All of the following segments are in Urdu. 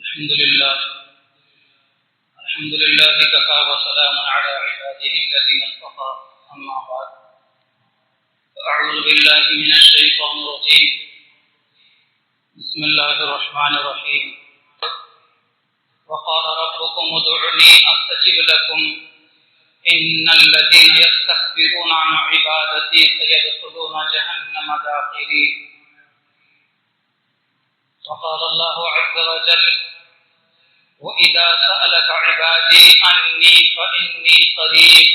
الحمد لله كفى وسلام على عباده الذين اصطفى أما بعد أعوذ بالله من الشيطان الرجيم بسم الله الرحمن الرحيم وقال ربكم ادعوني أستجب لكم إن الذين يستكبرون عن عبادتي سيدخلون جهنم داخرين وقال الله عز وجل وَإِذَا سَأَلَكَ عِبَادِي عَنِّي فَإِنِّي قَرِيبٌ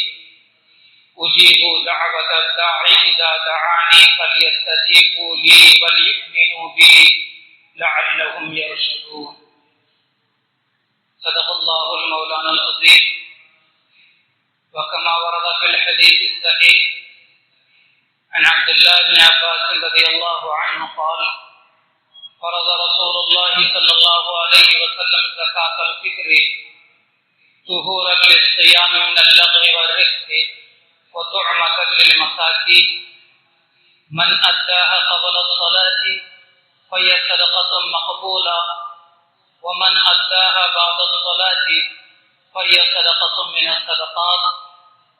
أُجِيبُ دَعْوَةَ الدَّاعِ إِذَا دَعَانِي فَلْيَسْتَجِيبُوا لِي وَلْيُؤْمِنُوا بِي لَعَلَّهُمْ يَرْشُدُونَ صدق الله المولانا العظيم وكما ورد في الحديث الصحيح عن عبد الله بن عباس رضي الله عنه قال فرض رسول الله صلى الله عليه وسلم زكاة الفطر طهورا للصيام من اللغو والرفث وطعمة للمساكين من أداها قبل الصلاة فهي صدقة مقبولة ومن أداها بعد الصلاة فهي صدقة من الصدقات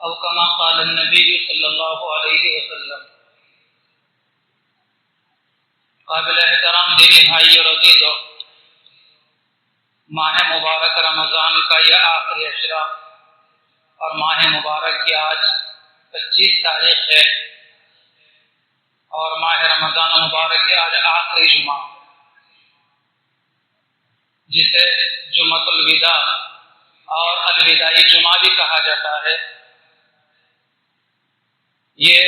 أو كما قال النبي صلى الله عليه وسلم. قابل احترام دینی بھائی اور عزیزو، ماہ مبارک رمضان کا یہ آخری عشرہ اور ماہ مبارک کی آج 25 تاریخ ہے اور ماہ رمضان مبارک کی آج آخری جمعہ جسے جمعۃ الوداع اور الوداعی جمعہ بھی کہا جاتا ہے. یہ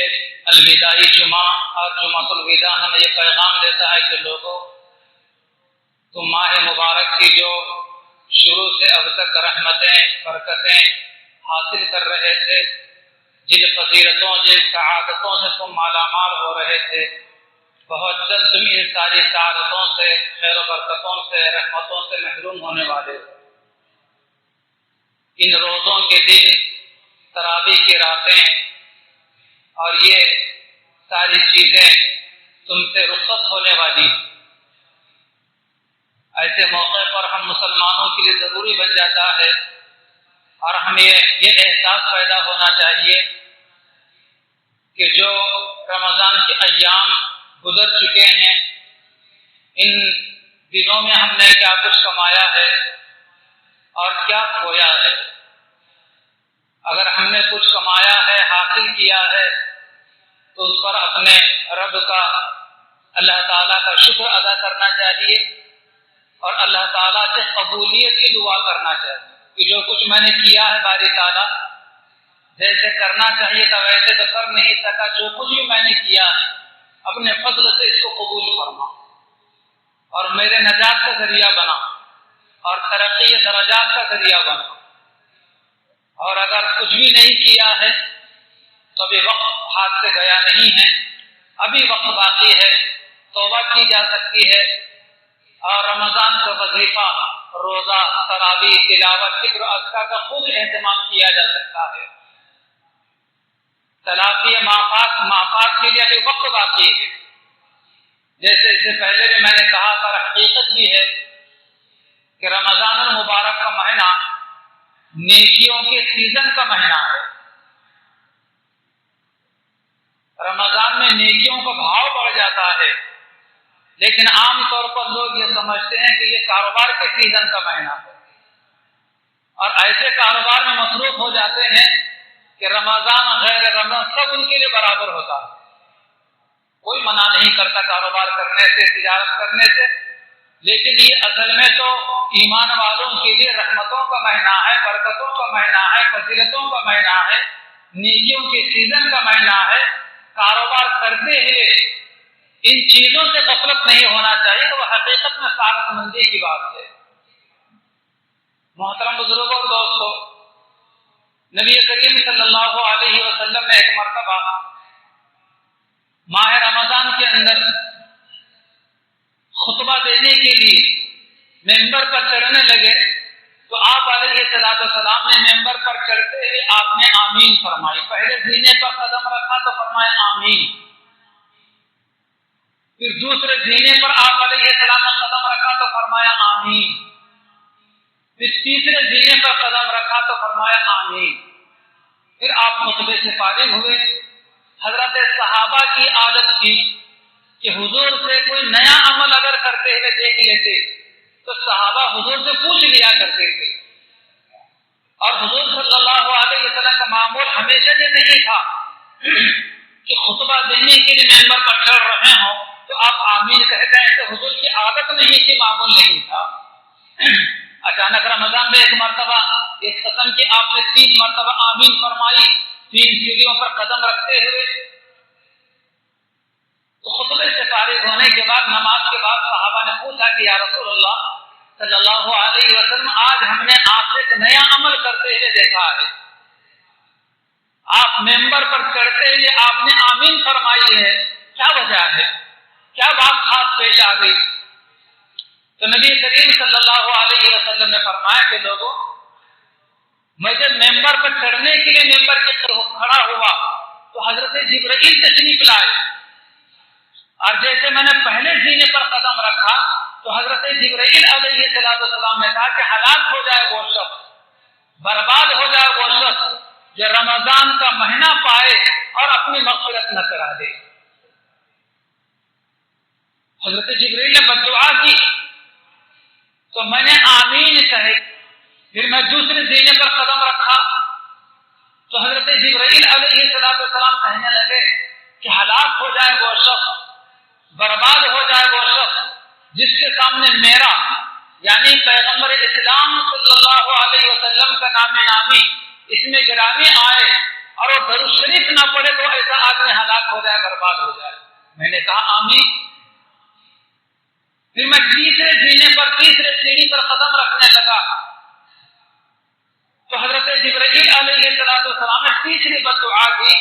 الوداعی جمعہ اور جمعۃ الوداع ہمیں یہ پیغام دیتا ہے کہ لوگوں، تم ماہ مبارک کی جو شروع سے اب تک رحمتیں برکتیں حاصل کر رہے تھے، جن فضیلتوں جن سعادتوں سے تم مالا مال ہو رہے تھے، بہت جلد تم ان ساری سعادتوں سے، خیر و برکتوں سے، رحمتوں سے محروم ہونے والے ہو. ان روزوں کے دن، تراویح کی راتیں اور یہ ساری چیزیں تم سے رخصت ہونے والی. ایسے موقع پر ہم مسلمانوں کے لیے ضروری بن جاتا ہے اور ہمیں یہ احساس پیدا ہونا چاہیے کہ جو رمضان کے ایام گزر چکے ہیں، ان دنوں میں ہم نے کیا کچھ کمایا ہے اور کیا کھویا ہے. اگر ہم نے کچھ کمایا ہے، حاصل کیا ہے، تو اس پر اپنے رب کا، اللہ تعالیٰ کا شکر ادا کرنا چاہیے اور اللہ تعالیٰ سے قبولیت کی دعا کرنا چاہیے کہ جو کچھ میں نے کیا ہے باری تعالیٰ، جیسے کرنا چاہیے تھا ویسے تو کر نہیں سکا، جو کچھ بھی میں نے کیا ہے اپنے فضل سے اس کو قبول فرما اور میرے نجات کا ذریعہ بنا اور ترقی درجات کا ذریعہ بنا. اور اگر کچھ بھی نہیں کیا ہے تو ابھی وقت ہاتھ سے گیا نہیں ہے، ابھی وقت باقی ہے، توبہ کی جا سکتی ہے اور رمضان کا وظیفہ، روزہ، تراویح، تلاوت، ذکر و اذکار کا خود اہتمام کیا جا سکتا ہے. تلافی معافات کے لیے ابھی وقت باقی ہے. جیسے اس سے پہلے بھی میں نے کہا تھا، حقیقت بھی ہے کہ رمضان المبارک کا مہینہ نیکیوں کے سیزن کا مہینہ ہے. رمضان میں نیکیوں کا بھاؤ بڑھ جاتا ہے، لیکن عام طور پر لوگ یہ سمجھتے ہیں کہ یہ کاروبار کے سیزن کا مہینہ ہے اور ایسے کاروبار میں مصروف ہو جاتے ہیں کہ رمضان غیر رمضان سب ان کے لیے برابر ہوتا ہے. کوئی منع نہیں کرتا کاروبار کرنے سے، تجارت کرنے سے، لیکن یہ اصل میں تو ایمان والوں کے لیے رحمتوں کا مہینہ ہے، برکتوں کا مہینہ ہے، فضیلتوں کا مہینہ ہے، نیکیوں کے سیزن کا مہینہ ہے. کاروبار کرتے ہوئے ان چیزوں سے غفلت نہیں ہونا چاہیے، تو وہ حقیقت میں سعادت مندی کی بات ہے. محترم بزرگوں اور دوستوں، نبی کریم صلی اللہ علیہ وسلم نے ایک مرتبہ ماہ رمضان کے اندر خطبہ دینے کے لیے ممبر پر چڑھنے لگے تو آپ علیہ السلام نے ممبر پر چڑھتے ہوئے آپ نے آمین فرمائی. پہلے زینے پر قدم رکھا تو فرمایا آمین، پھر دوسرے زینے پر آپ علیہ السلام نے قدم رکھا تو فرمایا آمین، پھر تیسرے زینے پر قدم رکھا تو فرمایا آمین. پھر آپ خطبے سے فارغ ہوئے. حضرت صحابہ کی عادت تھی کہ حضور سے کوئی نیا عمل اگر کرتے ہوئے دیکھ لیتے تو صحابہ حضور سے پوچھ لیا کرتے تھے. اور حضور صلی اللہ علیہ وسلم کا معمول ہمیشہ یہ نہیں تھا کہ خطبہ دینے کے لیے ممبر پر چڑھ رہے ہوں تو آپ آمین کہہ جائیں. تو حضور کی عادت نہیں تھی، معمول نہیں تھا. اچانک رمضان میں ایک مرتبہ ایک قسم کی آپ نے 3 مرتبہ آمین فرمائی 3 سیڑھیوں پر قدم رکھتے ہوئے. تو خطبے سے فارغ ہونے کے بعد نماز کے بعد صحابہ نے پوچھا کہ یا رسول اللہ صلی اللہ علیہ وسلم آج ہم نے آپ سے ایک نیا عمل کرتے ہوئے دیکھا ہے. آپ ممبر پر چڑھتے ہوئے آپ نے آمین فرمائی ہے، کیا وجہ ہے؟ کیا بات خاص پیش آ گئی؟ تو نبی کریم صلی اللہ علیہ وسلم نے فرمایا کہ لوگوں، میں جب ممبر پر چڑھنے کے لیے ممبر کے کھڑا ہوا تو حضرت جبرائیل تشریف لائے، اور جیسے میں نے پہلے زینے پر قدم رکھا تو حضرت جبرائیل علیہ السلام نے کہا کہ ہلاک ہو جائے وہ شخص، برباد ہو جائے وہ شخص جو رمضان کا مہینہ پائے اور اپنی مغفرت نہ کرا دے. حضرت جبرائیل نے بددعا کی تو میں نے آمین کہے. پھر میں دوسرے زینے پر قدم رکھا تو حضرت جبرائیل علیہ السلام کہنے لگے کہ ہلاک ہو جائے وہ شخص، برباد ہو جائے وہ شخص جس کے سامنے میرا یعنی پیغمبر اسلام صلی اللہ علیہ وسلم کا نام نامی اس میں گرامی آئے اور وہ درود شریف نہ پڑھے تو ایسا آدمی ہلاک ہو جائے، برباد ہو جائے. میں نے کہا آمین. پھر میں تیسرے زینے پر تیسرے سیڑھی پر قدم رکھنے لگا تو حضرت جبرائیل علیہ السلام نے تیسری بددعا کی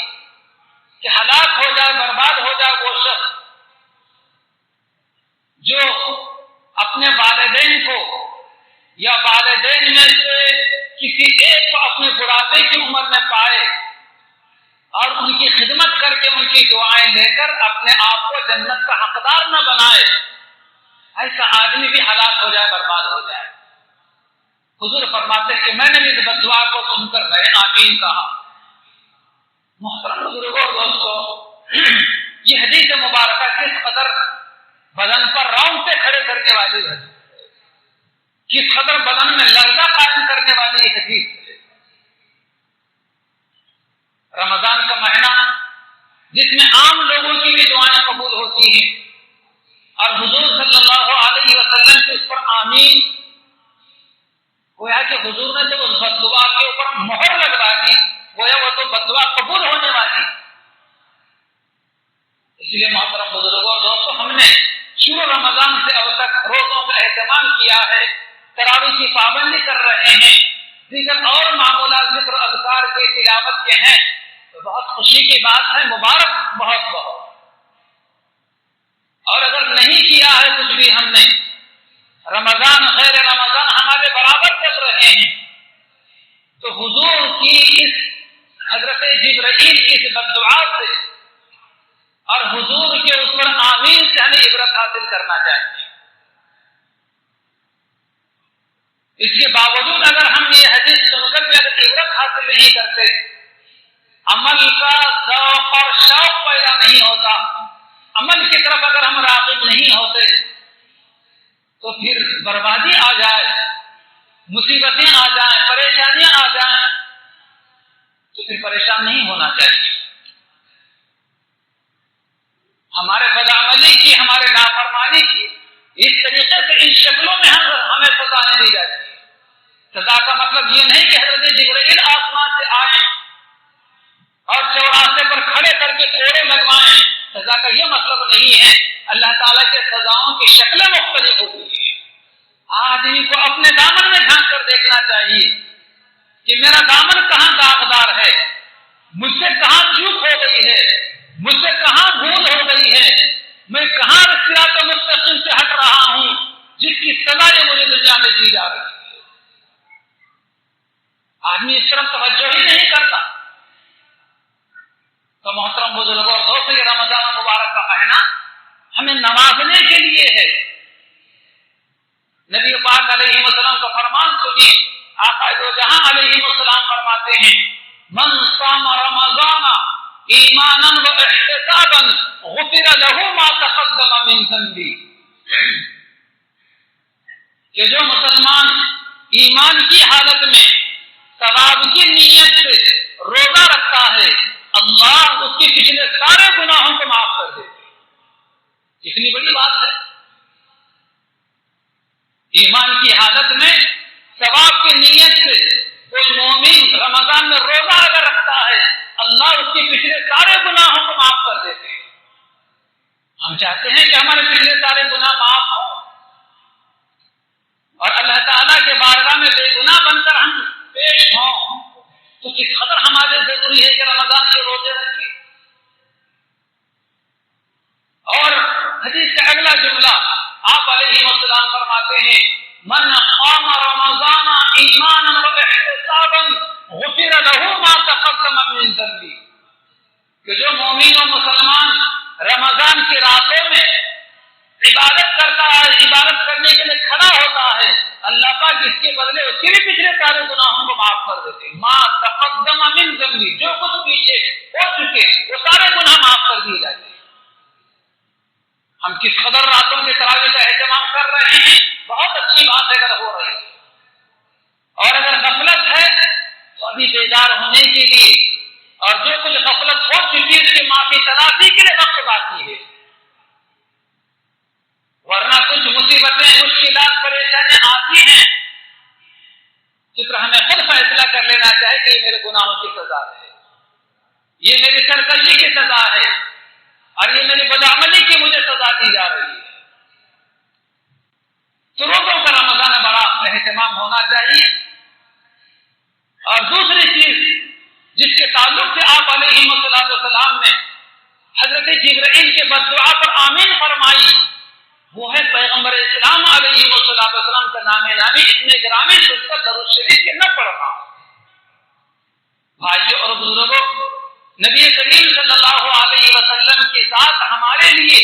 کہ ہلاک ہو جائے، برباد ہو جائے وہ شخص جو اپنے والدین کو یا والدین میں سے کسی ایک کو اپنے بڑھاپے کی عمر میں پائے اور ان کی خدمت کر کے ان کی دعائیں لے کر اپنے آپ کو جنت کا حقدار نہ بنائے، ایسا آدمی بھی ہلاک ہو جائے، برباد ہو جائے. حضور فرماتے ہیں کہ میں نے بھی اس بددعا کو سن کر میں آمین کہا. محترم بزرگوں اور دوستوں، یہ حدیث مبارکہ کس قدر بدن پر رونقیں کھڑے کرنے والی ہے، کس قدر بدن میں لرزہ قائم کرنے والی حدیث. رمضان کا مہینہ جس میں عام لوگوں کی بھی دعائیں قبول ہوتی ہیں اور حضور صلی اللہ علیہ وسلم سے اس پر آمین گویا کہ حضور نے جب اس بددعا کے اوپر مہر لگوا دی گویا وہ تو بددعا قبول ہونے والی. اس لیے محترم بزرگوں اور دوستوں، ہم نے شروع رمضان سے اب تک روزوں کا اہتمام کیا ہے، تراویح کی پابندی کر رہے ہیں، دیگر اور معمولات ذکر و اذکار کی تلاوت کے ہیں، تو بہت خوشی کی بات ہے، مبارک بہت بہت. اور اگر نہیں کیا ہے کچھ بھی ہم نے، رمضان غیر رمضان ہمارے برابر چل رہے ہیں، تو حضور کی اس حضرت جبرائیل کی اس بددعا سے اور حضور کے اس پر آمین سے ہمیں عبرت حاصل کرنا چاہیے. اس کے باوجود اگر ہم یہ حدیث سن کر بھی اگر عبرت حاصل نہیں کرتے، عمل کا ذوق اور شوق پیدا نہیں ہوتا، عمل کی طرف اگر ہم راغب نہیں ہوتے تو پھر بربادی آ جائے، مصیبتیں آ جائیں، پریشانیاں آ جائیں تو پھر پریشان نہیں ہونا چاہیے. ہمارے بدعملی کی، ہمارے نافرمانی کی اس طریقے سے ان شکلوں میں ہمیں سزا نہیں دی جاتی. سزا کا مطلب یہ نہیں کہ حضرت جبرائیل آسمان سے آئے اور چوراہے پر کھڑے کر کے کوڑے لگوائیں. سزا کا یہ مطلب نہیں ہے. اللہ تعالیٰ کے سزاؤں کی شکلیں مختلف ہوتی ہیں. آدمی کو اپنے دامن میں جھانک کر دیکھنا چاہیے کہ میرا دامن کہاں داغدار ہے، مجھ سے کہاں چوک ہو گئی ہے، مجھ سے کہاں بھول ہو گئی ہے، میں کہاں صراط مستقیم سے ہٹ رہا ہوں جس کی سزا یہ مجھے دنیا میں دی جا رہی ہے. آدمی اس طرف توجہ ہی نہیں کرتا. تو محترم بزرگوں اور دوستوں، یہ رمضان مبارک کا مہینہ ہمیں نوازنے کے لیے ہے، نبی پاک علیہ السلام کا فرمان سنیے، آقا دو جہاں علیہ السلام فرماتے ہیں من صام رمضان ایمانا و احتسابا غفر له ما تقدم من ذنبه، کہ جو مسلمان ایمان کی حالت میں ثواب کی نیت سے روزہ رکھتا ہے اللہ اس کے پچھلے سارے گناہوں کو معاف کر دیتے ہیں۔ کتنی بڑی بات ہے، ایمان کی حالت میں ثواب کی نیت سے کوئی مومن رمضان میں روزہ اگر رکھتا ہے اللہ اس کے پچھلے سارے گناہوں کو معاف کر دیتے ہیں۔ ہم چاہتے ہیں کہ ہمارے پچھلے سارے گناہ معاف ہوں اور اللہ تعالیٰ کے بارگاہ میں بے گناہ بن کر ہم پیش ہوں، تو کس قدر ہمارے ضروری ہے کہ رمضان کے روزے رکھیں۔ اور حدیث کا اگلا جملہ آپ علیہ السلام فرماتے ہیں من قام رمضان ایمانا و احتسابا غفر له ما تقدم من ذنبه، کہ جو مومن و مسلمان رمضان کی راتوں میں عبادت کرتا ہے، عبادت کرنے کے لیے کھڑا ہوتا ہے، اللہ پاک اس کے بدلے اس کے بھی پچھلے سارے گناہوں کو معاف کر دیتے ہیں۔ ما تقدم من ذنبه، جو کچھ پیچھے ہو چکے وہ سارے گناہ معاف کر دیے جاتے ہیں۔ ہم کس قدر راتوں کے تراویح کا اہتمام کر رہے ہیں، بہت اچھی بات ہے اگر ہو رہی ہے، اور اگر غفلت ہے تو ابھی بیدار ہونے کے لیے اور جو کچھ غفلت ہو چکی اس کی معافی تلافی کے لیے وقت باقی ہے، ورنہ کچھ مصیبتیں مشکلات پریشانیاں آتی ہیں فکر ہمیں خود فیصلہ کر لینا چاہے کہ یہ میرے گناہوں کی سزا ہے، یہ میری سرکشی کی سزا ہے اور یہ میری بدعملی کی مجھے سزا دی جا رہی ہے۔ تو روزوں کا رمضان بڑا اہتمام ہونا چاہیے۔ اور دوسری چیز جس کے تعلق سے آپ علیہ السلام نے حضرت جبرائیل کے بددعا پر آمین فرمائی، وہ ہے پیغمبر اسلام علیہ السلام کا نام نامی اتنے گرامی سن کر درود شریف کے نہ پڑھنا۔ بھائیوں اور بزرگوں، نبی کریم صلی اللہ علیہ وسلم کی ذات ہمارے لیے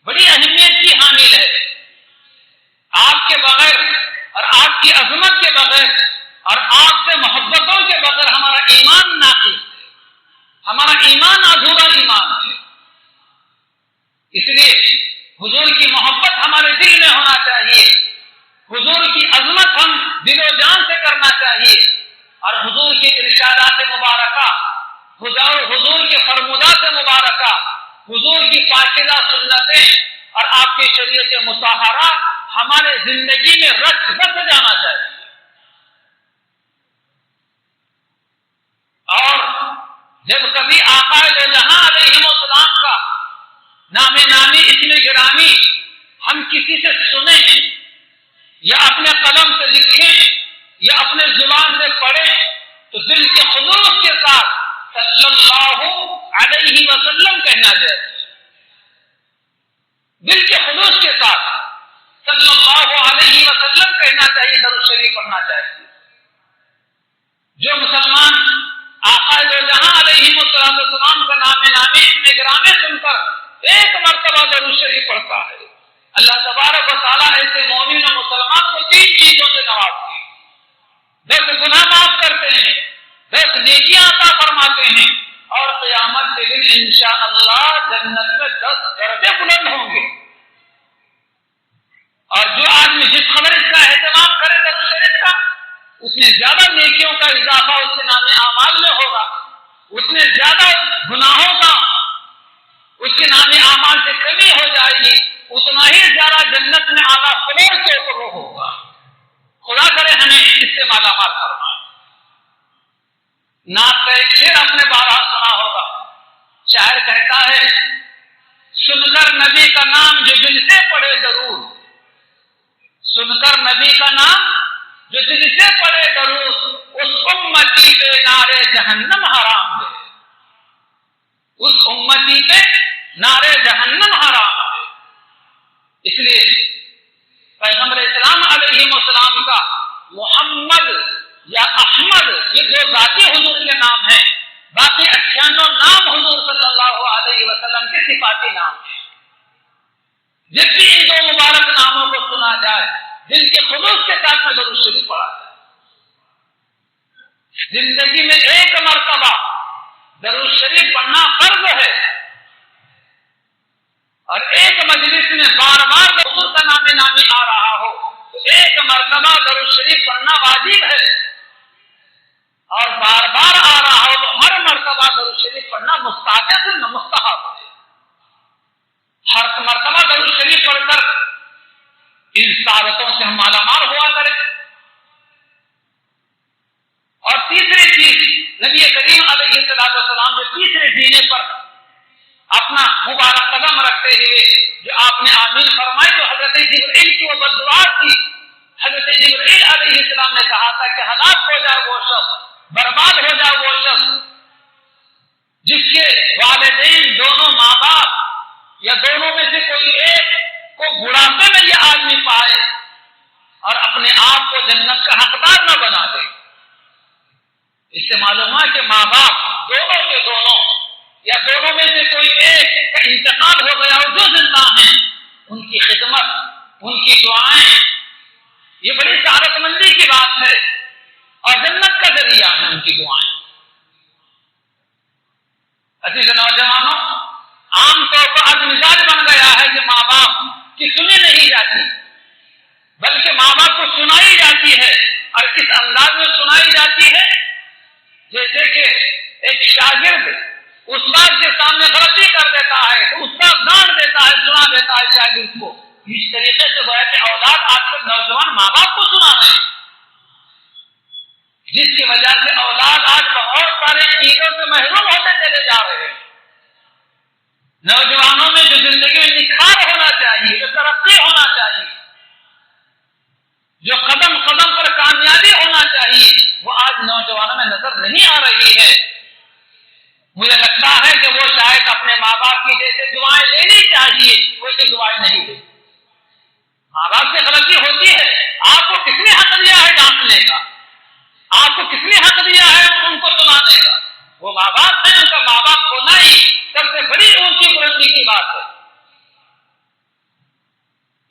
بڑی اہمیت کی حامل ہے۔ آپ کے بغیر اور آپ کی عظمت کے بغیر اور آپ سے محبتوں کے بغیر ہمارا ایمان ناقص ہے، ہمارا ایمان ادھورا ایمان ہے۔ اس لیے حضور کی محبت ہمارے دل میں ہونا چاہیے، حضور کی عظمت ہم دل و جان سے کرنا چاہیے، اور حضور کی ارشادات مبارکہ، حضور کے فرمودات مبارکہ، حضور کی پاکیزہ سنتیں اور آپ کی شریعت مطہرہ ہمارے زندگی میں رچ بس جانا چاہیے۔ اور جب کبھی آقا دو جہاں علیہ السلام کا نام نامی اتنے گرامی ہم کسی سے سنیں یا اپنے قلم سے لکھیں یا اپنے زبان سے پڑھیں تو دل کے خلوص کے ساتھ صلی اللہ علیہ وسلم کہنا چاہیے، دل کے خلوص کے ساتھ صلی اللہ علیہ وسلم کہنا چاہیے، درود شریف پڑھنا چاہیے۔ جو مسلمان آقا دو جہاں علیہ السلام کا نام نامی اتنے گرامی سن کر ایک مرتبہ درود شریف پڑھتا ہے، اللہ تبارک و تعالیٰ ایسے مومن و مسلمان کو 3 چیزوں سے نوازتے ہیں، 10 گناہ معاف کرتے ہیں، 10 نیکیاں عطا فرماتے ہیں، اور قیامت کے دن انشاءاللہ جنت میں 10 درجے بلند ہوں گے۔ اور جو آدمی جس قدر اس کا اہتمام کرے درود شریف کا، اتنے زیادہ نیکیوں کا اضافہ اس کے نام اعمال میں ہوگا، اتنے زیادہ گناہوں کا اس کے نام اعمال سے کمی ہو جائے گی، اتنا ہی زیادہ جنت میں اعلیٰ فلور کے اوپر وہ ہوگا۔ خدا کرے ہمیں اس سے مالا مال فرمائے۔ نعت کا ایک شعر اپنے بارہ سنا ہوگا، شاعر کہتا ہے سن کر نبی کا نام جو دل سے پڑھے درود، سن کر نبی کا نام جو دل سے پڑھے درود، اس امتی پہ نعرے جہنم حرام ہے، اس امتی پہ نعرے جہنم حرام ہے۔ اس لیے پیغمبر اسلام علیہ السلام کا محمد یا احمد یہ 2 ذاتی حضور کے نام ہیں، باقی 98 نام حضور صلی اللہ علیہ وسلم کے صفاتی نام ہیں۔ جب بھی ان 2 مبارک ناموں کو سنا جائے دل کے خلوص کے ساتھ میں درود شریف پڑھا جائے. زندگی میں ایک مرتبہ درود شریف پڑھنا فرض ہے، اور ایک مجلس میں بار بار حضور کا نام نامی آ رہا ہو تو ایک مرتبہ درود شریف پڑھنا واجب ہے، اور بار بار آ رہا ہو تو ہر مرتبہ درود شریف پڑھنا مستحب ہے. ہر مرتبہ درود شریف پڑھ کر ان سعادتوں سے ہم مالا مال ہوا کریں. اور تیسری چیز، نبی کریم علیہ السلام جو تیسرے سینے پر اپنا مبارک قدم رکھتے ہوئے جو آپ نے آمین فرمائی تو حضرت جبرائیل کی وہ بددعا تھی. حضرت جبرائیل علیہ السلام نے کہا تھا کہ ہلاک ہو جائے وہ شخص، برباد ہو جائے وہ شخص جس کے والدین دونوں ماں باپ یا دونوں میں سے کوئی ایک کو بڑھاپے میں یہ آدمی پائے اور اپنے آپ کو جنت کا حقدار نہ بنا دے. اس سے معلوم ہے کہ ماں باپ دونوں کے دونوں یا دونوں میں سے کوئی ایک کا انتقال ہو گیا اور جو زندہ ہیں ان کی خدمت، ان کی دعائیں یہ بڑی سعادت مندی کی بات ہے اور جنت کا ذریعہ ہے ان کی دعائیں. عزیز نوجوانوں، عام طور پر آج مزاج بن گیا ہے کہ ماں باپ کی سنی نہیں جاتی بلکہ ماں باپ کو سنائی جاتی ہے، اور اس انداز میں سنائی جاتی ہے جیسے کہ ایک شاگرد استاد کے سامنے غلطی کر دیتا ہے تو استاد ڈانٹ دیتا ہے، سنا دیتا ہے شاگرد کو. اس طریقے سے گویا کہ اولاد آج کل نوجوان ماں باپ کو سنا رہے ہیں، جس کی وجہ سے اولاد آج بہت سارے چیزوں سے محروم ہوتے چلے جا رہے ہیں. نوجوانوں میں جو زندگی میں نکھار ہونا چاہیے، جو ترقی ہونا چاہیے، جو قدم قدم پر کامیابی ہونا چاہیے، وہ آج نوجوانوں میں نظر نہیں آ رہی ہے. مجھے لگتا ہے کہ وہ شاید اپنے ماں باپ کی جیسے دعائیں لینی چاہیے ویسے دعائیں نہیں لیں. ماں باپ سے غلطی ہوتی ہے، آپ کو کس نے حق دیا ہے ڈانٹنے کا؟ آپ کو کس نے حق دیا ہے ان کو سنانے کا؟ وہ ماں باپ ہیں، ان کا ماں باپ ہونا ہی سب سے بڑی اونچی بلندی کی بات ہے.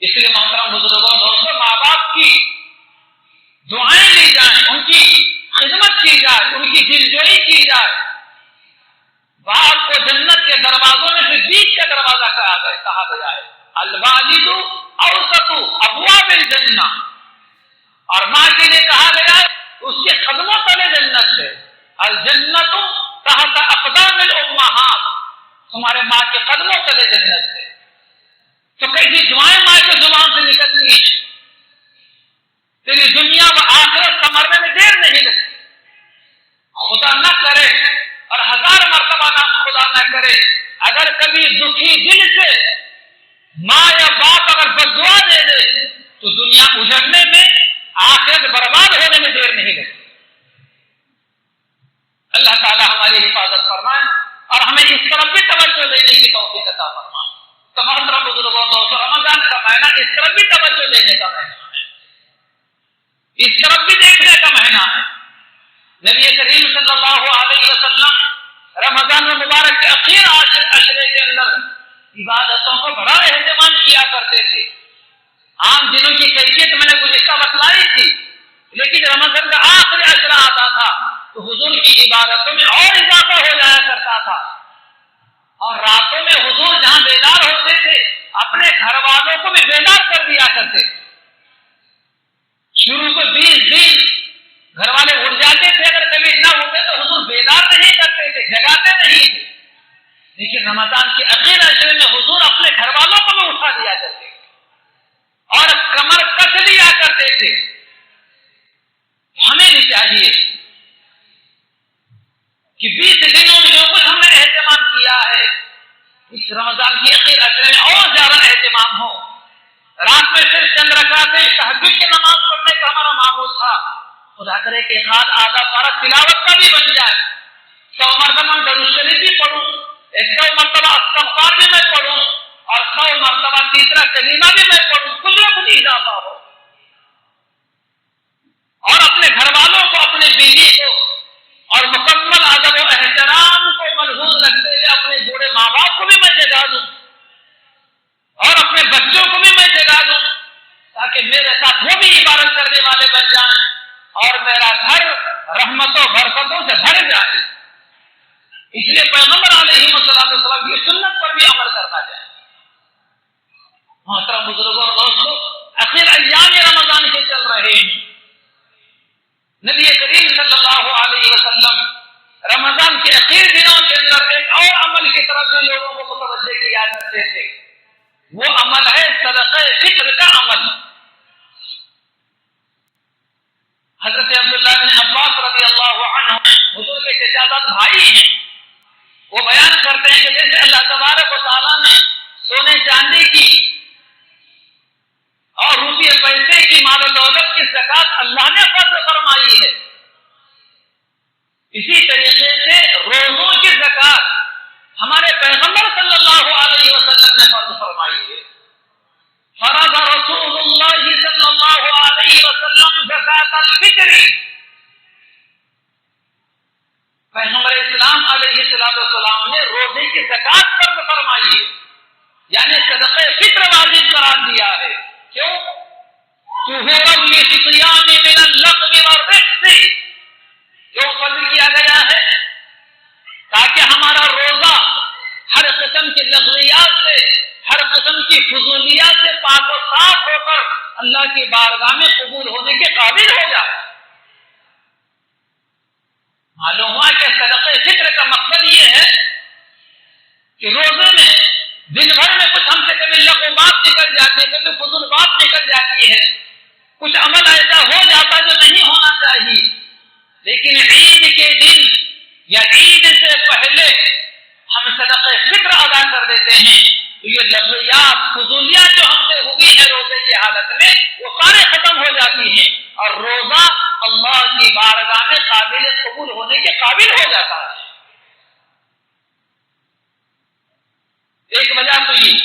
اس لیے محترم بزرگوں دوستوں، ماں باپ کی دعائیں لی جائیں، ان کی خدمت کی جائے، ان کی دلجوئی کی جائے. باپ کو جنت کے دروازوں میں سے بیچ کا دروازہ کہا گیا ہے. الوالد اوسط ابواب الجنہ، اور ماں کے لیے کہا گیا اس کے قدموں تلے جنت ہے. الجنت تحت اقدام الامہات، تمہارے ماں کے قدموں تلے جنت ہے. تو کیسی دعائیں ماں کے زبان سے نکلتی ہیں، تیری دنیا و آخرت سنورنے میں دیر نہیں لگتی. خدا نہ کرے اور ہزار مرتبہ نہ خدا نہ کرے اگر کبھی دکھی دل سے ماں یا باپ اگر بددعا دے دے تو دنیا اجڑنے میں، آخرت برباد ہونے میں دیر نہیں لگتی. اللہ تعالی ہماری حفاظت فرمائے اور ہمیں اس طرف بھی توجہ دینے کی توفیق عطا فرمائے. تو محترم بزرگوں دوستوں، رمضان کا مہینہ اس طرف بھی توجہ دینے کا مہینہ ہے، اس طرف بھی دیکھنے کا مہینہ ہے. نبی کریم صلی اللہ علیہ وسلم رمضان مبارک کے اخیر عشرے کے اندر عبادتوں کو بڑا اہتمام کیا کرتے تھے. عام دنوں کی کیفیت میں نے گزشتہ بتلائی تھی، لیکن رمضان کا آخری عشرہ آتا تھا تو حضور کی عبادتوں میں اور اضافہ ہو جایا کرتا تھا. اور راتوں میں حضور جہاں بیدار ہوتے تھے اپنے گھر والوں کو بھی بیدار کر دیا کرتے تھے. شروع کو 20 دن گھر والے اٹھ جاتے تھے، اگر کبھی نہ ہوتے تو حضور بیدار نہیں کرتے تھے، جگاتے نہیں تھے. لیکن رمضان کے اخیر عشرے میں حضور اپنے گھر والوں کو بھی اٹھا دیا کرتے تھے اور کمر کس لیا کرتے تھے. ہمیں بھی چاہیے کہ 20 دنوں میں جو کچھ ہم نے اہتمام کیا ہے اس رمضان کی اخیر عشرے میں اور زیادہ اہتمام ہو. رات میں صرف چند رکعتیں تہجد کی نماز پڑھنے کا ہمارا معمول تھا، خدا کرے کہ ایک آدھا پارہ تلاوت کا بھی بن جائے. 100 مرتبہ درود شریف بھی پڑھوں، 100 مرتبہ استغفار بھی میں پڑھوں، اور 100 مرتبہ تیسرا کلمہ بھی میں پڑھوں. کچھ نہ کچھ اضافہ ہو، اور اپنے گھر والوں کو، اپنے بیوی کو اور مکمل ادب و احترام کو ملحوظ رکھتے ہوئے اپنے بوڑھے ماں باپ کو بھی میں جگا دوں اور اپنے بچوں کو بھی میں جگا دوں، تاکہ میرے ساتھ وہ نبی کریم صلی اللہ علیہ وسلم رمضان کے اخیر دنوں کے اندر ایک اور عمل کی طرف بھی لوگوں کو متوجہ کیا کرتے تھے، وہ عمل ہے صدقہ فطر کا عمل۔ حضرت عبداللہ بن عباس رضی اللہ عنہ حضور کے چچا بھائی ہیں، وہ بیان کرتے ہیں کہ جیسے اللہ تبارک و تعالیٰ نے سونے چاندی کی اور روپیے پیسے کی مال و دولت کی زکات اللہ نے فرض فرمائی ہے، اسی طریقے سے روزوں کی زکات ہمارے پیغمبر صلی اللہ علیہ وسلم نے فرض فرمائی ہے۔ فرض رسول اللہ صلی اللہ علیہ وسلم زکات الفطر، پیغمبر اسلام علیہ السلام نے روزے کی زکات فرض فرمائی ہے، یعنی صدقہ فطر واجب قرار دیا ہے۔ کیوں؟ طہورا للصیام من اللغو والرفث، کیوں فرض کیا گیا ہے؟ تاکہ ہمارا روزہ ہر قسم کی لغویات سے، ہر قسم کی فضولیات سے پاک و صاف ہو کر اللہ کی بارگاہ میں قبول ہونے کے قابل ہو جائے۔ معلوم ہوا کہ صدقہ فطر کا مقصد یہ ہے کہ روزے میں دن بھر میں کچھ ہم سے کبھی لغو بات نکل جاتی ہے، کبھی فضول بات نکل جاتی ہے، کچھ عمل ایسا ہو جاتا جو نہیں ہونا چاہیے، لیکن عید کے دن یا عید سے پہلے ہم صدقہ فطر ادا کر دیتے ہیں تو یہ لغویات فضولیات جو ہم سے ہوئی ہے روزے کی حالت میں وہ سارے ختم ہو جاتی ہیں، اور روزہ اللہ کی بارگاہ میں قابل قبول ہونے کے قابل ہو جاتا ہے۔ ایک وجہ تو یہ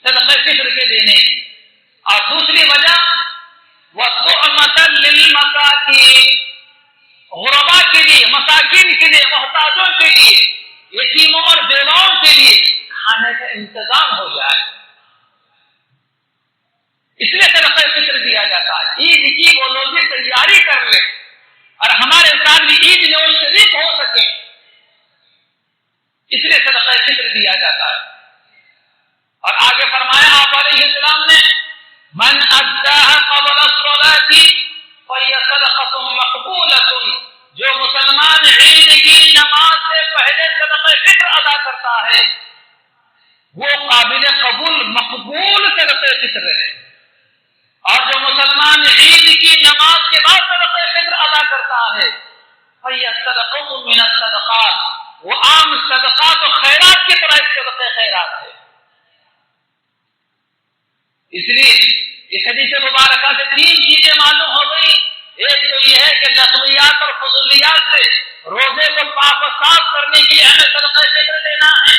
صدقہ فطر کے دینے، اور دوسری وجہ وَطُعْمَةً لِلْمَسَاكِينِ، غربا کے لیے، مساکین کے لیے، محتاجوں کے لیے، یتیموں اور بیواؤں کے لیے کھانے کا انتظام ہو جائے، اس لیے صدقہ فطر دیا جاتا ہے۔ عید کی وہ لوگ تیاری کر لیں اور ہمارے ساتھ بھی عید میں وہ شریک ہو سکیں، اس لیے صدقہ فطر دیا جاتا ہے۔ اور آگے فرمایا آپ علیہ السلام نے من اداها قبل الصلاة فهي صدقة مقبولة، جو مسلمان عید کی نماز سے پہلے صدقہ فطر ادا کرتا ہے وہ قابل قبول مقبول صدقہ فطر ہے، اور جو مسلمان عید کی نماز کے بعد صدقہ فطر ادا کرتا ہے فهي صدقة من الصدقات، وہ عام صدقات و خیرات کی طرح صدقہ خیرات ہے۔ اس لیے اس حدیث مبارکہ سے تین چیزیں معلوم ہو گئی، ایک تو یہ ہے کہ لغویات اور فضولیات سے روزے کو پاک و صاف کرنے کے لیے ہمیں صدقہ فطر دینا ہے،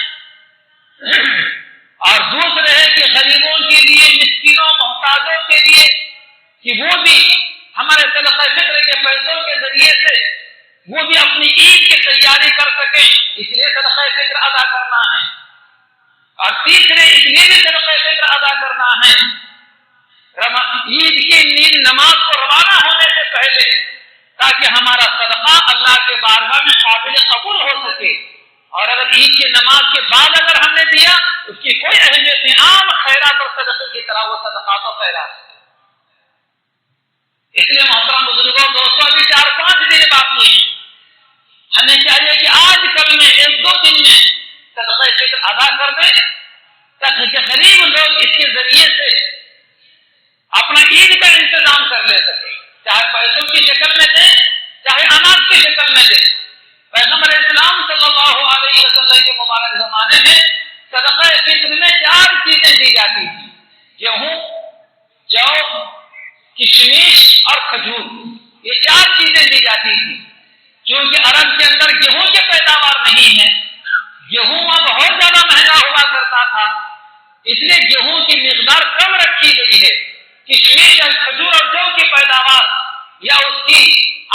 اور دوسرے ہے کہ غریبوں کے لیے، مسکینوں محتاجوں کے لیے کہ وہ بھی ہمارے صدقہ فطر کے پیسوں کے ذریعے سے وہ بھی اپنی عید کی تیاری کر سکیں، اس لیے صدقہ فطر ادا کرنا ہے، اور تیسرے اس لیے بھی صدقہ فطر ادا کرنا ہے عید کی نماز کو روانہ ہونے سے پہلے، تاکہ ہمارا صدقہ اللہ کے بارگاہ میں قابل قبول ہو سکے، اور اگر عید کی نماز کے بعد اگر ہم نے دیا اس کی کوئی اہمیت نہیں، عام خیرات اور صدقے کی طرح وہ صدقات و خیرات۔ اس لیے محترم بزرگوں، دوستوں، ابھی 4-5 دن باقی ہیں، ہمیں چاہیے کہ آج کل میں 1-2 دن میں صدقہ فطر ادا کر دیں تاکہ غریب لوگ اس کے ذریعے سے اپنا عید کا انتظام کر لے سکے، چاہے پیسوں کی شکل میں دیں، چاہے اناج کی شکل میں دیں۔ پیغمبر اسلام صلی اللہ علیہ وسلم کے مبارک زمانے میں صدقہ فطر میں 4 چیزیں دی جاتی تھی، گیہوں، جو، کشمش اور کھجور، یہ 4 چیزیں دی جاتی تھی۔ چونکہ عرب کے اندر گیہوں کی پیداوار نہیں ہے، گیہوں بہت زیادہ مہنگا ہوا کرتا تھا، اس لیے گیہوں کی مقدار کم رکھی گئی ہے۔ کشمش اور کھجور اور جو کی پیداوار یا اس کی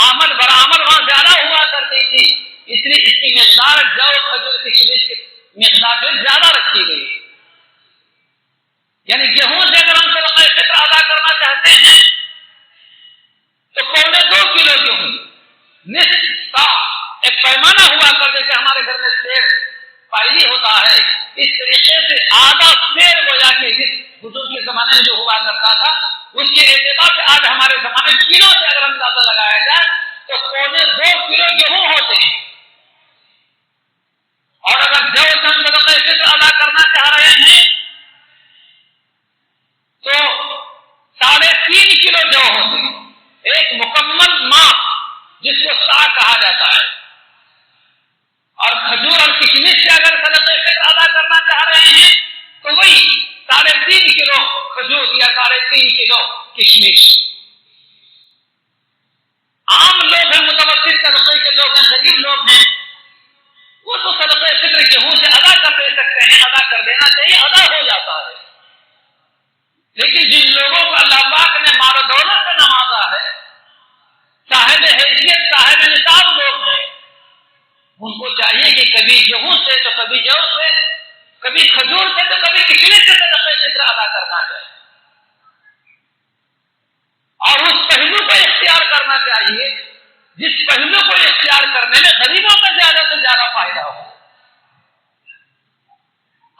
آمد برآمد وہاں زیادہ ہوا کرتی تھی، اس لیے اس کی مقدار جو، کھجور، کشمش کی مقدار جو زیادہ رکھی گئی ہے۔ یعنی گیہوں سے اگر ہم صدقہ فطر ادا کرنا چاہتے ہیں تو 2.25 کلو گیہوں، نصف کا ایک پیمانہ ہوا کر، جیسے ہمارے گھر میں سیر پائلی ہوتا ہے، اس طریقے سے آدھا سیر گویا کہ جس بزرگ کے زمانے میں جو ہوا کرتا تھا اس کے اعتبار سے آج ہمارے زمانے کلو سے اگر اندازہ لگایا جائے تو 2.25 کلو گیہوں ہوتے ہیں، اور اگر جو ہم صدقہ فطر ادا کرنا چاہ رہے ہیں تو 3.5 کلو جو ہوتے ہیں، ایک مکمل ماہ جس کو سا کہا جاتا ہے، اور کھجور اور کشمش سے اگر صدقہ فطر ادا کرنا چاہ رہے ہیں تو وہی 3.5 کلو کھجور یا 3.5 کلو کشمش۔ عام لوگ ہیں، متوسط طبقے کے لوگ ہیں، غریب لوگ ہیں، وہ تو صدقہ فطر گیہوں سے ادا کر دے سکتے ہیں، ادا کر دینا چاہیے، ادا ہو جاتا ہے۔ لیکن جن لوگوں کو اللہ پاک نے مال و دولت سے نوازا ہے، صاحب حیثیت صاحب نصاب لوگ ہیں، ان کو چاہیے کہ کبھی گیہوں سے تو کبھی جو سے، کبھی کھجور سے تو کبھی کشمش سے صدقہ فطر ادا کرنا چاہیے، اور اس پہلو کو اختیار کرنا چاہیے جس پہلو کو اختیار کرنے میں غریبوں کا زیادہ سے زیادہ فائدہ ہو،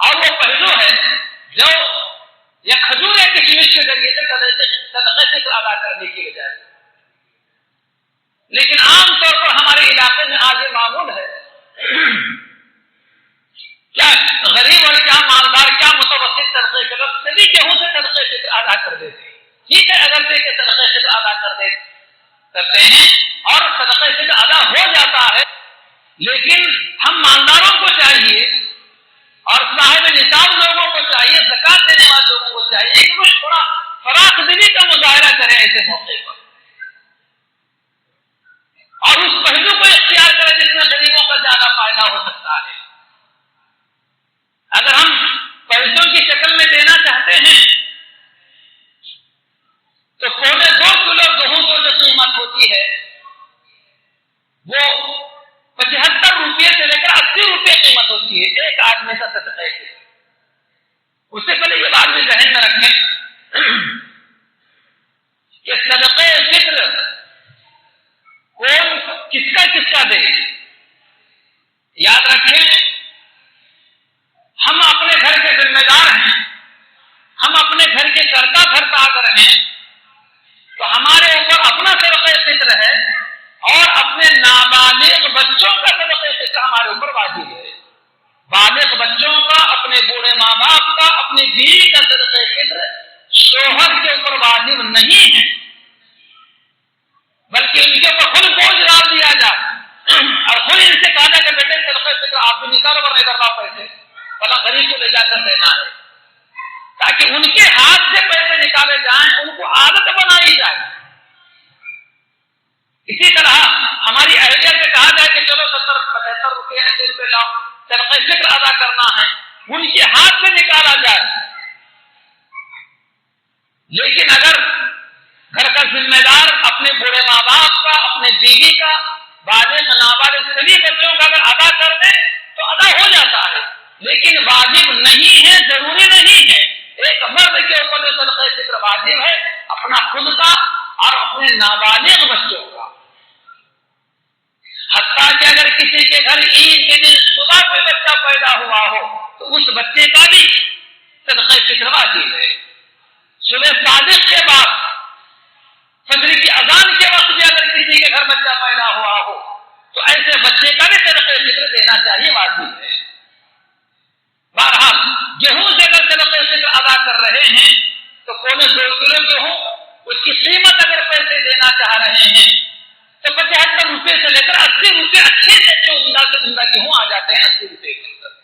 اور وہ پہلو ہے جو یا کھجور یا کشمش کے ذریعے سے صدقہ فطر ادا کرنے کی بجائے۔ لیکن عام طور پر ہمارے علاقے میں آج یہ معمول ہے، کیا غریب اور کیا مالدار کیا متوسط طبقے کے لوگ سبھی گیہوں سے صدقہ فطر ادا کر دیتے ہیں۔ ٹھیک ہے، اگرچہ کہ صدقہ فطر ادا کرتے ہیں اور صدقہ فطر ادا ہو جاتا ہے، لیکن ہم مالداروں کو چاہیے اور صاحب نصاب لوگوں کو چاہیے، زکات دینے والے لوگوں کو چاہیے کہ وہ تھوڑا فراخ دلی کا مظاہرہ کریں ایسے موقع پر، اور اس پہلو کو اختیار کریں جس میں غریبوں کا زیادہ فائدہ ہو سکتا ہے۔ اگر ہم پیسوں کی شکل میں دینا چاہتے ہیں تو 2.25 کلو گیہوں کو جو قیمت ہوتی ہے وہ 75 روپئے سے لے کر 80 روپئے قیمت ہوتی ہے ایک آدمی کا صدقہ فطر۔ اس سے پہلے یہ بات بھی ذہن میں رکھیں کہ صدقہ فطر کون کس کا دے۔ یاد رکھیں، ہم اپنے گھر کے ذمہ دار ہیں، ہم اپنے گھر کے کرتا دھرتا اگر ہیں تو ہمارے اوپر اپنا صدقہ فطر ہے، اور اپنے نابالغ بچوں کا صدقہ فطر ہمارے اوپر واجب ہے۔ بالغ بچوں کا، اپنے بوڑھے ماں باپ کا، اپنی بیوی کا صدقہ فطر شوہر کے اوپر واجب نہیں ہے، بلکہ ان کے اوپر خود بوجھ ڈال دیا جائے اور خود ان سے کہا جائے کہ بیٹے صدقہ فطر آپ بھی نکالو ورنہ ادھر لاؤ پیسے، بلا غریب کو لے جا کر دینا ہے، تاکہ ان کے ہاتھ سے پیسے نکالے جائیں، ان کو عادت بنائی جائے۔ اسی طرح ہماری اہلیہ سے کہا جائے کہ چلو 70-75 روپئے 80 روپئے لاؤ، صدقہ فطر ادا کرنا ہے، ان کے ہاتھ سے نکالا جائے۔ لیکن اگر گھر کا ذمہ دار اپنے بوڑھے ماں باپ کا، اپنے بیوی کا، بالغ نابالغ سبھی بچوں کا اگر ادا کر دے تو ادا ہو جاتا ہے، لیکن واجب نہیں ہے، ضروری نہیں ہے۔ ایک مرد کے اوپر جو صدقہ فطر واجب ہے اپنا خود کا اور اپنے نابالغ بچوں کا، حتیٰ کہ اگر کسی کے گھر عید کے دن صبح کوئی بچہ پیدا ہوا ہو تو اس بچے کا بھی صدقہ فطر واجب ہے۔ صبح صادق کے بعد فجر کی اذان کے وقت بھی اگر کسی کے گھر بچہ پیدا ہوا ہو تو ایسے بچے کا بھی صدقہ فطر دینا چاہیے، واجب ہے۔ بہرحال گیہوں سے اگر صدقہ فطر ادا کر رہے ہیں تو 2.25 کلو گیہوں، اس کی قیمت اگر پیسے دینا چاہ رہے ہیں تو 75 روپئے سے لے کر 80 روپئے اچھے سے اچھے عمدہ سے عمدہ گیہوں آ جاتے ہیں 80 روپئے کے اندر۔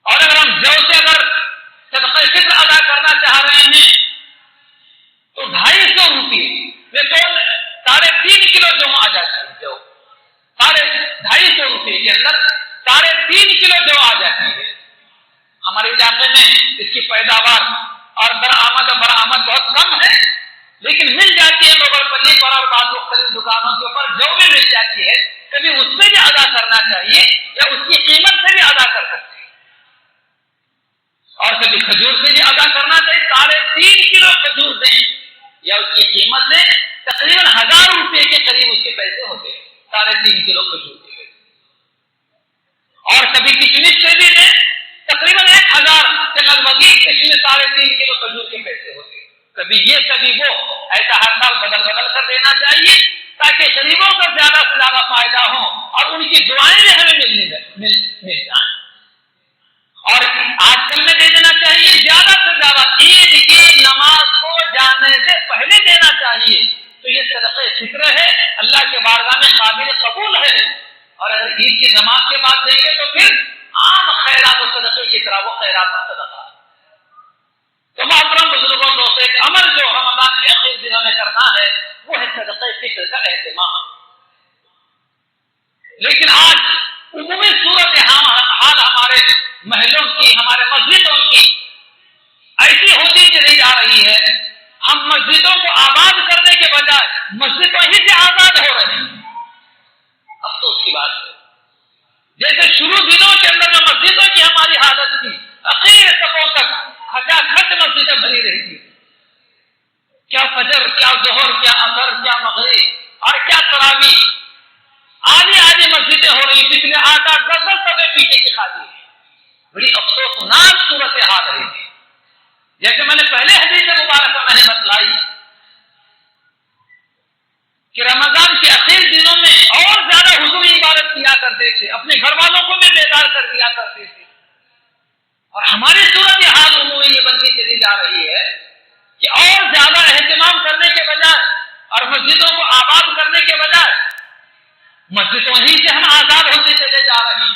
اور اگر ہم جو سے اگر صدقہ فطر ادا کرنا چاہ رہے ہیں تو 250 روپئے میں 3.5 کلو جو آ جاتی ہے، جو 250 روپئے کے اندر 3.5 کلو جو آ جاتی ہے۔ ہمارے علاقے میں اس کی پیداوار اور برآمد بہت کم ہے، لیکن مل جاتی ہے مغل پلی پر اور بعض مختلف دکانوں کے اوپر جو بھی مل جاتی ہے، کبھی اس سے بھی ادا کرنا چاہیے یا اس کی قیمت سے بھی ادا کر سکتے ہیں، اور کبھی کھجور سے بھی ادا کرنا چاہیے۔ 3.5 کلو کھجور دیں یا اس کی قیمت سے تقریباً 1000 روپئے کے قریب اس کے پیسے ہوتے ہیں 3.5 کلو کھجور کے، اور کبھی کشمش سے بھی دیں تقریباً 1000 کے لگ بھگ کشمش 3.5 کلو کھجور کے پیسے ہوتے ہیں۔ کبھی یہ کبھی وہ، ایسا ہر سال بدل بدل کر دینا چاہیے تاکہ غریبوں کا زیادہ سے زیادہ فائدہ ہو اور ان کی دعائیں بھی ہمیں مل جائیں۔ اور آج کل میں دے دینا چاہیے زیادہ سے زیادہ، عید کی نماز کو جانے سے پہلے دینا چاہیے، تو یہ صدقہ فطر ہے، اللہ کے بارگاہ میں قابل قبول ہے۔ اور اگر عید کی نماز کے بعد دیں گے تو پھر عام خیرات و صدقے کی طرح وہ خیرات و صدقہ۔ تو محترم بزرگوں دوستوں، ایک عمل جو رمضان کے آخری دنوں میں کرنا ہے وہ ہے صدقہ فطر کا اہتمام۔ لیکن آج عمومی صورت حال ہمارے محلوں کی، ہمارے مسجدوں کی ایسی ہوتی چلی جا رہی ہے، ہم مسجدوں کو آباد کرنے کے بجائے مسجد وہیں سے آزاد ہو رہے ہیں۔ افسوس کی بات ہے، جیسے شروع دنوں کے اندر جو مسجدوں کی ہماری حالت تھی، اخیر صفوں تک کھچا کھچ مسجدیں بھری رہی تھی، کیا فجر، کیا ظہر، کیا عصر، کیا مغرب اور کیا تراویح، آدھی آدھی مسجدیں ہو رہی، پچھلے 8-8 10 صفحے پیچھے کی خالی ہے۔ بڑی افسوسناک صورت حال رہی تھی۔ جیسے میں نے پہلے حدیث مبارکہ میں نے بتلائی کہ رمضان کے آخر دنوں میں اور زیادہ حضور عبادت کیا کرتے تھے، اپنے گھر والوں کو بھی بیدار کر دیا کرتے تھے، اور ہماری صورت حال عمومی یہ بنتی چلی جا رہی ہے کہ اور زیادہ اہتمام کرنے کے بجائے اور مسجدوں کو آباد کرنے کے بجائے مسجدوں ہی سے ہم آزاد ہوتے چلے جا رہے ہیں۔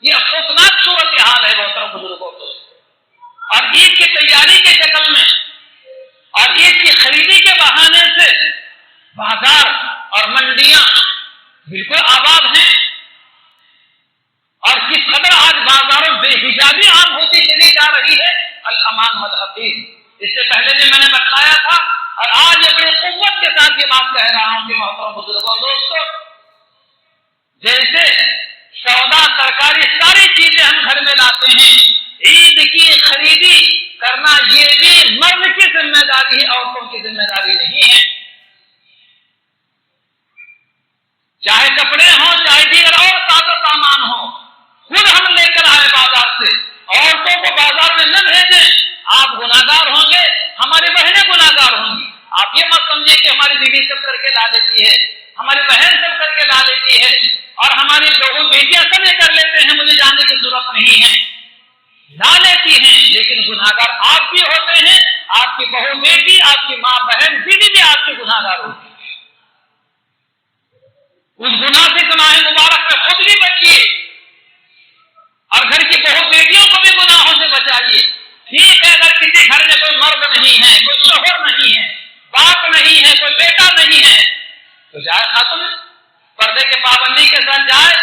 یہ افسوسناک صورت حال ہے محترم بزرگوں کو۔ اور عید کی تیاری کے شکل میں اور عید کی خریدی کے بہانے سے بازار اور منڈیاں بالکل آباد ہیں، اور کس قدر آج بازاروں بے حجابی عام ہوتی چلی جا رہی ہے، الامان والحفیظ۔ اس سے پہلے بھی میں نے بتلایا تھا اور آج اپنی قوت کے ساتھ یہ بات کہہ رہا ہوں کہ محترم بزرگوں دوستوں، جیسے سودا ترکاری ساری چیزیں ہم گھر میں لاتے ہیں، عید کی خریدی کرنا یہ بھی مرد کی ذمہ داری ہے، عورتوں کی ذمہ داری نہیں ہے۔ چاہے کپڑے ہوں، چاہے دیگر اور سادہ سامان ہو، خود ہم لے کر آئے بازار سے، عورتوں کو بازار میں نہ بھیجیں۔ آپ گناہگار ہوں گے، ہماری بہنیں گناہگار ہوں گی۔ آپ یہ مت سمجھے کہ ہماری بیوی سب کر کے لا دیتی ہے، ہماری بہن سب کر کے لا لیتی ہے اور ہماری بہو بیٹیاں سب یہ کر لیتے ہیں، مجھے جانے کی ضرورت نہیں ہے۔ لا لیتی ہیں، لیکن گناہگار آپ بھی ہوتے ہیں، آپ کی بہو بیٹی، آپ کی ماں بہن بیوی بھی آپ کی گناہگار ہوتی ہے۔ اس گناہ سے گناہ مبارک میں خود بھی بچیے اور گھر کی بہو بیٹیوں کو بھی گناہوں سے بچائیے۔ ٹھیک ہے، اگر کسی گھر میں کوئی مرد نہیں ہے، کوئی شوہر نہیں ہے، باپ نہیں ہے، کوئی بیٹا نہیں ہے، تو جائے خاتون پردے کے پابندی کے ساتھ جائے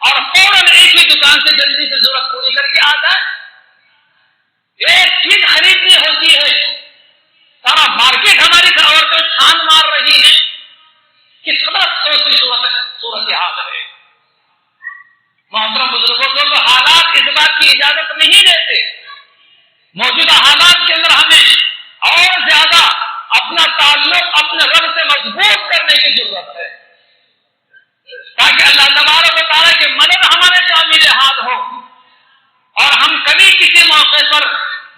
اور فوراً ایک ہی دکان سے جلدی سے ضرورت پوری کر کے آ جائے۔ ایک چیز خریدنی ہوتی ہے، سارا مارکیٹ ہماری عورتیں چھان مار رہی ہے، کس قدر افسوس صورت حال ہے۔ محترم بزرگوں کو تو حالات اس بات کی اجازت نہیں دیتے۔ موجودہ حالات کے اندر ہمیں اور زیادہ اپنا تعلق اپنے رب سے مضبوط کرنے کی ضرورت ہے، تاکہ اللہ تبارک و تعالیٰ کی مدد ہمارے شامل حال ہو اور ہم کبھی کسی موقع پر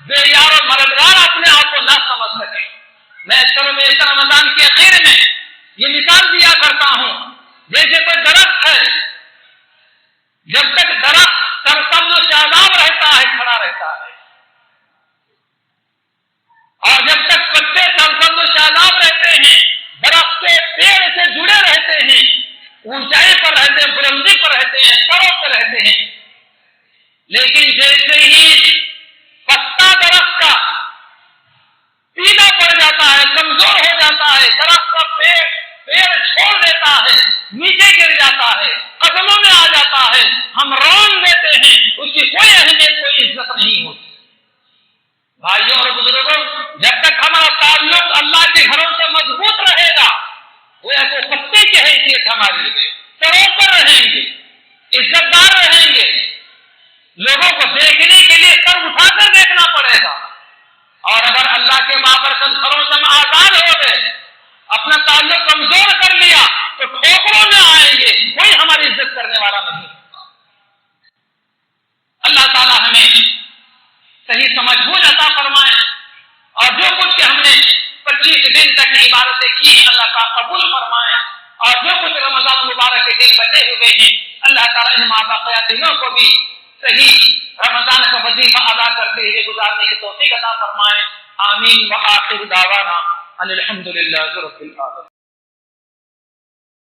بے یار و مددگار اپنے آپ کو نہ سمجھ سکیں۔ میں اکثر رمضان کے اخیر میں یہ مثال دیا کرتا ہوں، جیسے کوئی درخت ہے، جب تک درخت سرسبز و شاداب رہتا ہے، کھڑا رہتا ہے، اور جب تک پتے سرسبز و شاداب رہتے ہیں، درخت کے پیڑ سے جڑے رہتے ہیں، اونچائی پر رہتے ہیں، بلندی پر رہتے ہیں، سروں پر رہتے ہیں۔ لیکن جیسے ہی پتا درخت کا پیلا پڑ جاتا ہے، کمزور ہو جاتا ہے، درخت کا پیڑ چھوڑ دیتا ہے، نیچے گر جاتا ہے، قدموں میں آ جاتا ہے، ہم رون دیتے ہیں، اس کی کوئی اہمیت، کوئی عزت نہیں ہوتی۔ بھائیوں اور بزرگوں، جب تک ہمارا تعلق اللہ کے گھروں سے مضبوط رہے گا، وہ ایسے پتے کی حیثیت ہماری ہے، سروں پر رہیں گے، عزت دار رہیں گے، لوگوں کو دیکھنے کے لیے سر اٹھا کر دیکھنا پڑے گا۔ اور اگر اللہ کے بابرکت گھروں سے ہم آزاد ہو گئے، اپنا تعلق کمزور کر لیا، تو ٹھوکروں میں آئیں گے، کوئی ہماری عزت کرنے والا نہیں۔ اللہ تعالیٰ ہمیں صحیح سمجھ بوجھ عطا فرمائے، اور جو کچھ کہ ہم نے 25 دن تک عبادتیں کی ہیں اللہ تعالیٰ قبول فرمائے، اور جو کچھ رمضان مبارک کے دن بچے ہوئے ہیں اللہ تعالیٰ ان مابقیہ دنوں کو بھی صحیح رمضان کا وظیفہ ادا کرتے ہوئے گزارنے کی توفیق عطا فرمائے۔ آمین۔ وآخر دعوانا ان الحمد للہ رب العالمین۔